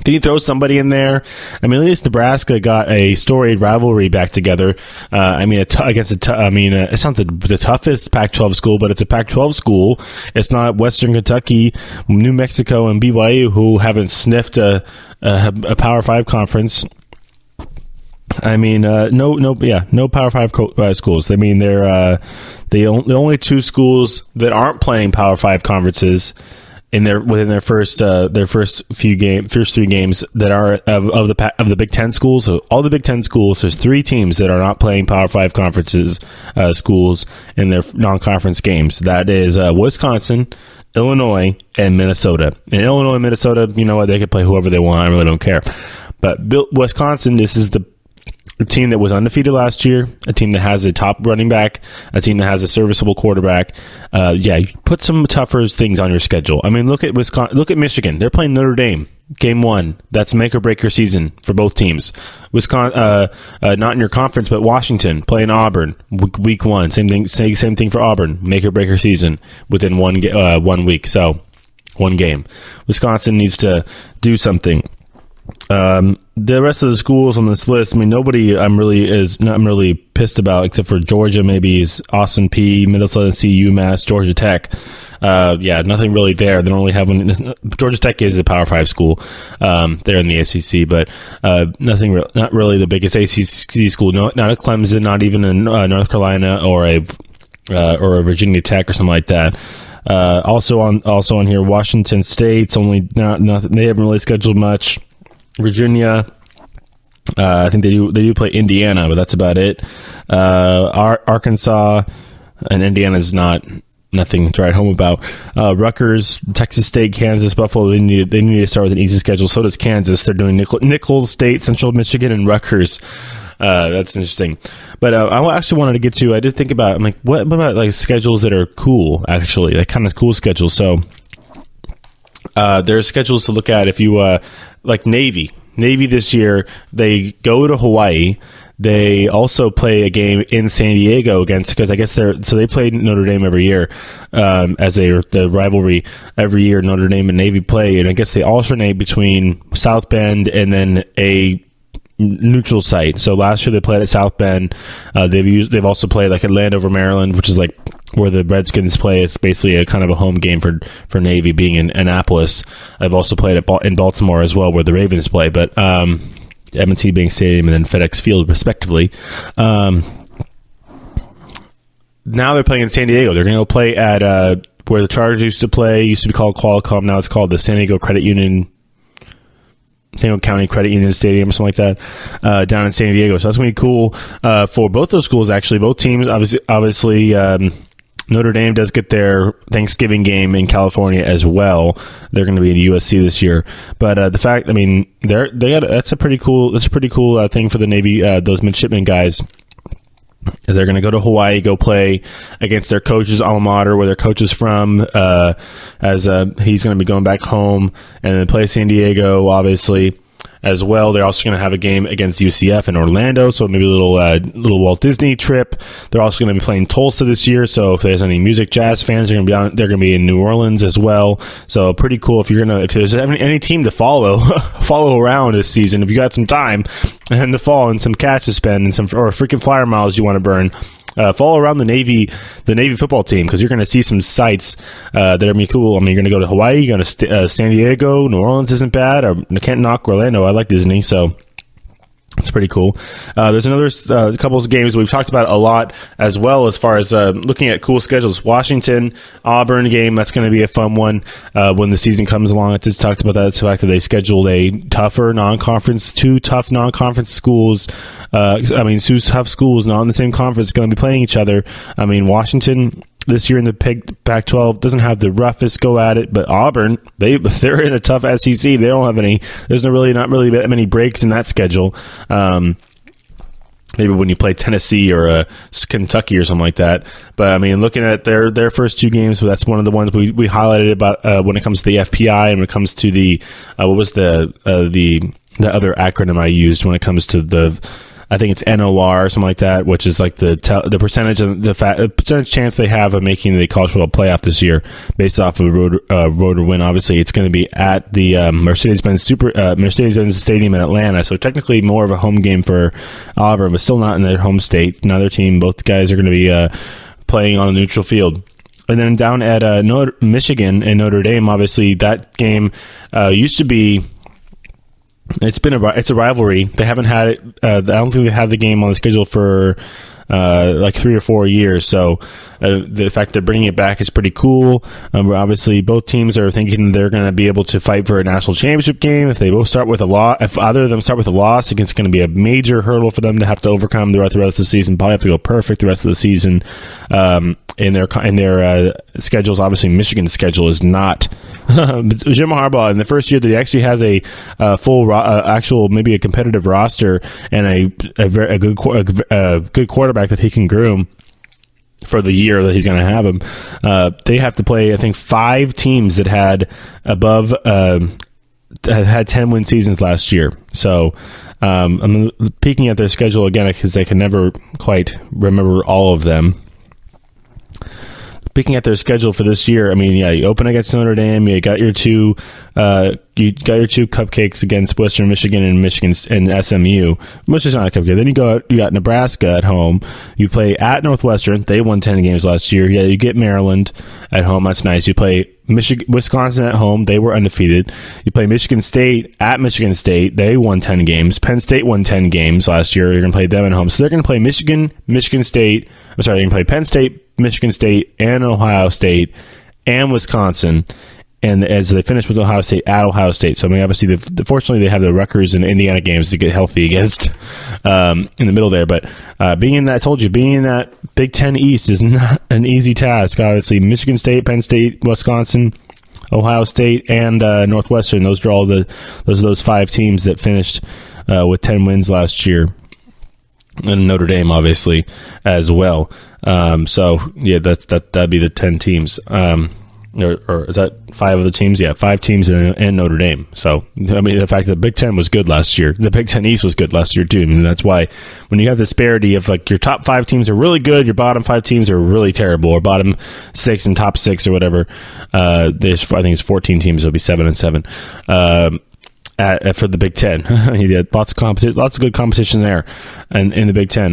can you throw somebody in there? At least Nebraska got a storied rivalry back together. It's not the toughest Pac-12 school, but it's a Pac-12 school. It's not Western Kentucky, New Mexico, and BYU, who haven't sniffed a Power 5 conference. No Power 5 schools. They're the only two schools that aren't playing Power 5 conferences within their first three games that are of the Big Ten schools. So all the Big Ten schools, there's three teams that are not playing Power 5 conferences schools in their non-conference games. That is Wisconsin, Illinois, and Minnesota. And Illinois and Minnesota, they can play whoever they want. I really don't care. But Wisconsin, this is the team that was undefeated last year, a team that has a top running back, a team that has a serviceable quarterback. You put some tougher things on your schedule. Look at Wisconsin. Look at Michigan. They're playing Notre Dame, game 1. That's make or break your season for both teams. Wisconsin, not in your conference, but Washington playing Auburn, week 1. Same thing for Auburn, make or break your season within 1 week. So 1 game. Wisconsin needs to do something. The rest of the schools on this list, nobody I'm really pissed about except for Georgia, maybe, is Austin Peay, Middle Tennessee, UMass, Georgia Tech. Nothing really there. They don't really have one. Georgia Tech is a Power 5 school. They're in the ACC, but not really the biggest ACC school. No, not a Clemson, not even in North Carolina or a Virginia Tech or something like that. Also on here, Washington State's only nothing. They haven't really scheduled much. Virginia, I think they do play Indiana, but that's about it. Arkansas and Indiana's nothing to write home about. Rutgers, Texas State, Kansas, Buffalo. They need to start with an easy schedule. So does Kansas. They're doing Nicholls State, Central Michigan, and Rutgers. That's interesting. But I actually wanted to get to. I did think about. What about schedules that are cool? Actually, kind of cool schedules. So there's schedules to look at if you like Navy. Navy this year, they go to Hawaii. They also play a game in San Diego because I guess they play Notre Dame every year as the rivalry every year. Notre Dame and Navy play, and I guess they alternate between South Bend and then a neutral site. So last year they played at South Bend. They've also played at Landover, Maryland, which is where the Redskins play. It's basically a kind of a home game for Navy, being in Annapolis. I've also played in Baltimore as well, where the Ravens play, but M&T Bank Stadium and then FedEx Field, respectively. Now they're playing in San Diego. They're going to go play at where the Chargers used to play. Used to be called Qualcomm. Now it's called the San Diego County Credit Union Stadium or something like that, down in San Diego. So that's going to be cool for both those schools, actually. Both teams, obviously Notre Dame does get their Thanksgiving game in California as well. They're going to be in USC this year. But the fact, that's a pretty cool thing for the Navy, those midshipmen guys. They're going to go to Hawaii, go play against their coach's alma mater, where their coach is from, as he's going to be going back home, and then play San Diego, obviously, as well. They're also going to have a game against UCF in Orlando, so maybe a little Walt Disney trip. They're also going to be playing Tulsa this year, so if there's any music jazz fans, they're going to be in New Orleans as well. So pretty cool. If there's any team to follow around this season, if you got some time in the fall and some cash to spend and or freaking flyer miles you want to burn, follow around the Navy football team, because you're going to see some sights that are going to be cool. You're going to go to Hawaii, you're going to San Diego, New Orleans isn't bad, or I can't knock Orlando. I like Disney, so it's pretty cool. There's another couple of games we've talked about a lot as well, as far as looking at cool schedules. Washington, Auburn game, that's going to be a fun one when the season comes along. I just talked about that. It's the fact that they scheduled two tough non-conference schools. Two tough schools not in the same conference going to be playing each other. Washington this year in the Pac-12 doesn't have the roughest go at it, but Auburn, they're in a tough SEC. They don't have any. There's not really that many breaks in that schedule. Maybe when you play Tennessee or Kentucky or something like that. But I mean, looking at their first 2 games, so that's one of the ones we highlighted about when it comes to the FPI and when it comes to the what was the other acronym I used when it comes to the. I think it's NOR or something like that, which is like the percentage of the percentage chance they have of making the college football playoff this year, based off of a road win. Obviously, it's going to be at the Mercedes-Benz Stadium in Atlanta, so technically more of a home game for Auburn, but still not in their home state. Another team, both guys are going to be playing on a neutral field. And then down at Michigan and Notre Dame, obviously that game used to be. It's a rivalry. They haven't had it. I don't think they had the game on the schedule for like 3 or 4 years. So the fact they're bringing it back is pretty cool. Obviously, both teams are thinking they're going to be able to fight for a national championship game. If they both start with a loss, if either of them start with a loss, it's going to be a major hurdle for them to have to overcome throughout the rest of the season. Probably have to go perfect the rest of the season. In their schedules, obviously Michigan's schedule is not. Jim Harbaugh in the first year that he actually has a full actual maybe a competitive roster and a good quarterback that he can groom for the year that he's going to have him. They have to play, I think, 5 teams that had above had 10-win seasons last year. So I'm peeking at their schedule again because I can never quite remember all of them. Picking at their schedule for this year, I mean, yeah, you open against Notre Dame. You got your two cupcakes against Western Michigan and Michigan and SMU, which is not a cupcake. Then you got Nebraska at home. You play at Northwestern. They won 10 games last year. Yeah, you get Maryland at home. That's nice. You play Wisconsin at home. They were undefeated. You play Michigan State at Michigan State. They won 10 games. Penn State won 10 games last year. You're going to play them at home. So they're going to play Michigan State. I'm sorry, they're going to play Penn State, Michigan State, and Ohio State, and Wisconsin. And as they finish with Ohio State at Ohio State. So, I mean, obviously, fortunately, they have the Rutgers and Indiana games to get healthy against in the middle there. But being in that Big Ten East is not an easy task. Obviously, Michigan State, Penn State, Wisconsin, Ohio State, and Northwestern. Those are all those 5 teams that finished with 10 wins last year. And Notre Dame, obviously, as well. So, yeah, that'd be the 10 teams. Or is that 5 of the teams? Yeah, 5 teams and Notre Dame. So, I mean, the fact that the Big Ten was good last year, the Big Ten East was good last year, too. I mean, that's why when you have this disparity of, like, your top 5 teams are really good, your bottom 5 teams are really terrible, or bottom 6 and top 6 or whatever, I think it's 14 teams, it'll be 7 and 7. For the Big Ten. He had lots of good competition there in the Big Ten.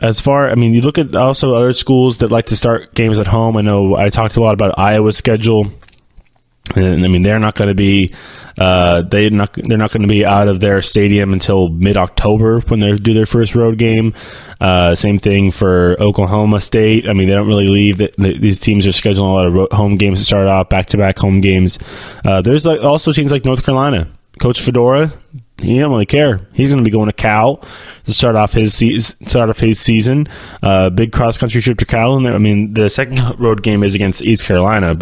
You look at also other schools that like to start games at home. I know I talked a lot about Iowa's schedule. And I mean, they're not going to be they're not going to be out of their stadium until mid-October when they do their first road game. Same thing for Oklahoma State. I mean, they don't really leave. These teams are scheduling a lot of home games to start off, back-to-back home games. There's also teams like North Carolina. Coach Fedora, he don't really care. He's going to be going to Cal to start off his season. Big cross-country trip to Cal. And I mean, the second road game is against East Carolina,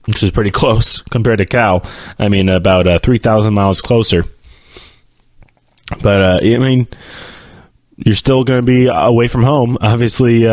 which is pretty close compared to Cal. I mean, about 3,000 miles closer. But, I mean, you're still going to be away from home. Obviously,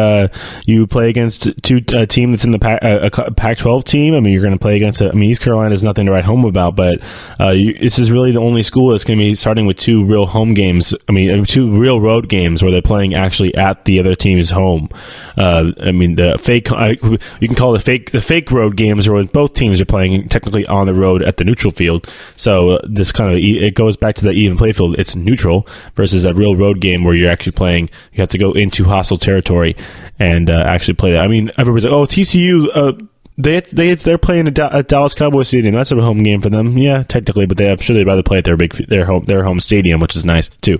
you play against a team that's in the Pac-12 team. I mean, you're going to play against East Carolina is nothing to write home about, but this is really the only school that's going to be starting with 2 real home games. I mean, 2 real road games where they're playing actually at the other team's home. I mean, the fake you can call it the fake road games, where both teams are playing technically on the road at the neutral field. So this kind of it goes back to the even play field. It's neutral versus a real road game where you're actually playing. You have to go into hostile territory and actually play that. I mean, everybody's like, "Oh, TCU, they're playing at Dallas Cowboys Stadium. That's a home game for them." Yeah, technically, but I'm sure they'd rather play at their home stadium, which is nice too.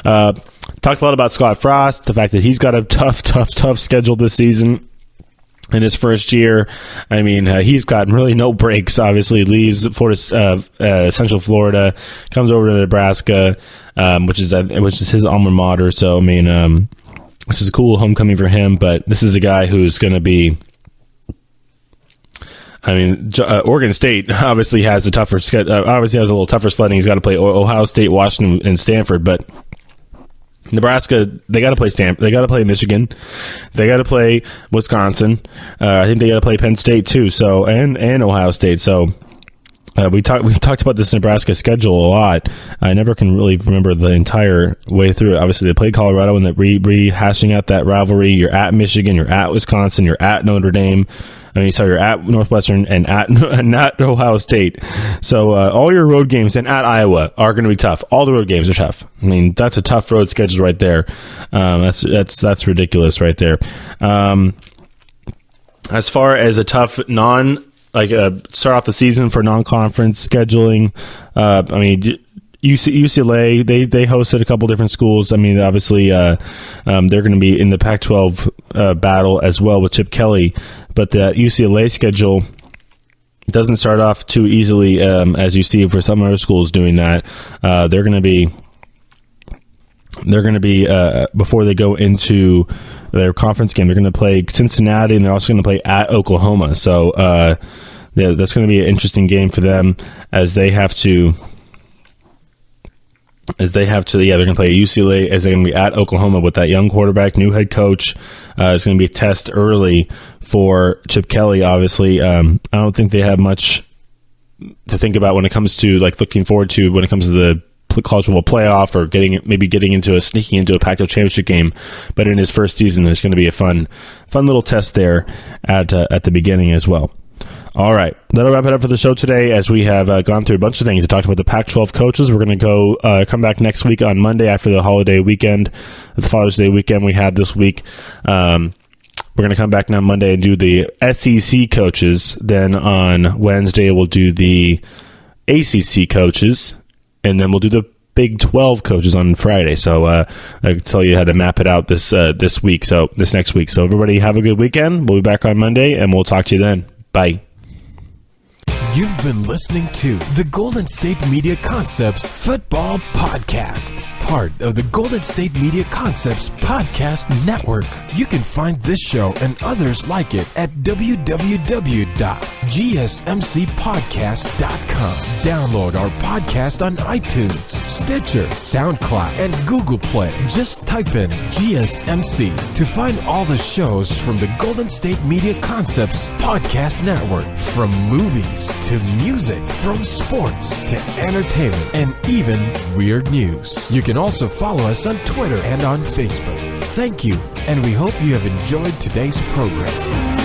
Talked a lot about Scott Frost, the fact that he's got a tough schedule this season. In his first year, I mean, he's gotten really no breaks. Obviously, leaves Central Florida, comes over to Nebraska, which is his alma mater. So, I mean, which is a cool homecoming for him. But this is a guy who's going to be I mean, Oregon State obviously has a tougher obviously has a little tougher sledding. He's got to play Ohio State, Washington, and Stanford, but Nebraska, they got to play Stanford. They got to play Michigan. They got to play Wisconsin. I think they got to play Penn State too. So and Ohio State. So we talked about this Nebraska schedule a lot. I never can really remember the entire way through it. Obviously, they played Colorado and they're rehashing out that rivalry. You're at Michigan. You're at Wisconsin. You're at Notre Dame. You're at Northwestern and at Ohio State. So all your road games and at Iowa are going to be tough. All the road games are tough. I mean, that's a tough road schedule right there. That's ridiculous right there. As far as a tough start off the season for non-conference scheduling, UCLA, they hosted a couple different schools. I mean, obviously, they're going to be in the Pac-12 battle as well with Chip Kelly. But the UCLA schedule doesn't start off too easily, as you see for some other schools doing that. They're going to be before they go into their conference game, they're going to play Cincinnati, and they're also going to play at Oklahoma. So that's going to be an interesting game for them as they have to. They're going to play UCLA as they're going to be at Oklahoma with that young quarterback, new head coach. It's going to be a test early for Chip Kelly, obviously. I don't think they have much to think about when it comes to looking forward to when it comes to the college football playoff or sneaking into a Pac-12 championship game. But in his first season, there's going to be a fun little test there at the beginning as well. All right, that'll wrap it up for the show today as we have gone through a bunch of things. I talked about the Pac-12 coaches. We're going to come back next week on Monday after the holiday weekend, the Father's Day weekend we had this week. We're going to come back now Monday and do the SEC coaches. Then on Wednesday, we'll do the ACC coaches, and then we'll do the Big 12 coaches on Friday. So I can tell you how to map it out this next week. So everybody have a good weekend. We'll be back on Monday, and we'll talk to you then. Bye. You've been listening to the Golden State Media Concepts Football Podcast, part of the Golden State Media Concepts Podcast Network. You can find this show and others like it at www.gsmcpodcast.com. Download our podcast on iTunes, Stitcher, SoundCloud, and Google Play. Just type in GSMC to find all the shows from the Golden State Media Concepts Podcast Network, from movies to music, from sports to entertainment, and even weird news. You can also follow us on Twitter and on Facebook. Thank you, and we hope you have enjoyed today's program.